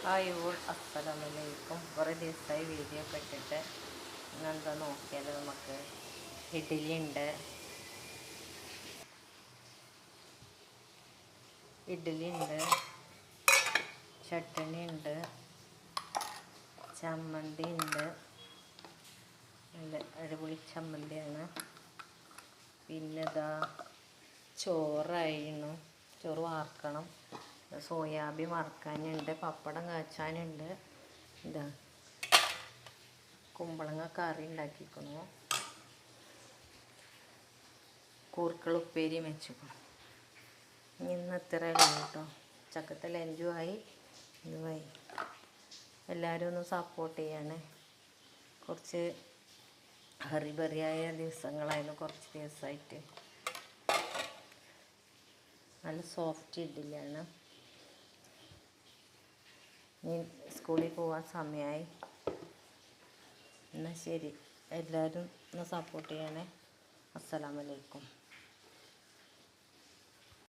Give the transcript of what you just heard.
Hi all, അസ്സലാമലൈക്കും. കുറേ ദിവസമായി വീഡിയോ ഒക്കെ ഇട്ടിട്ട് ഇന്നെന്താ നോക്കിയാൽ നമുക്ക് ഇഡ്ഡലി ഉണ്ട്, ചട്ടണി ഉണ്ട്, ചമ്മന്തി ഉണ്ട്. നല്ല അടിപൊളി ചമ്മന്തിയാണ്. പിന്നെ ഇതാ ചോറായിരുന്നു, ചോറ് വാർക്കണം, സോയാബീൻ വറുക്കാനുണ്ട്, പപ്പടം കാച്ചാനുണ്ട്. ഇതാ കുമ്പളങ്ങ കറി ഉണ്ടാക്കിക്കുന്നു, കൂർക്കൾ ഉപ്പേരി വെച്ചിരിക്കണം. ഇന്ന് ഇത്രയല്ലേ കേട്ടോ. ചക്കത്തെ ലഞ്ചുമായി ഇതുമായി. എല്ലാവരും ഒന്ന് സപ്പോർട്ട് ചെയ്യണേ. കുറച്ച് ഹറിബറിയായ ദിവസങ്ങളായിരുന്നു കുറച്ച് ദിവസമായിട്ട്. നല്ല സോഫ്റ്റ് ഇഡ്ഡലിയാണ്. ഇനി സ്കൂളിൽ പോകാൻ സമയമായി. എന്നാൽ ശരി, എല്ലാവരും ഒന്ന് സപ്പോർട്ട് ചെയ്യണേ. അസ്സലാമലൈക്കും.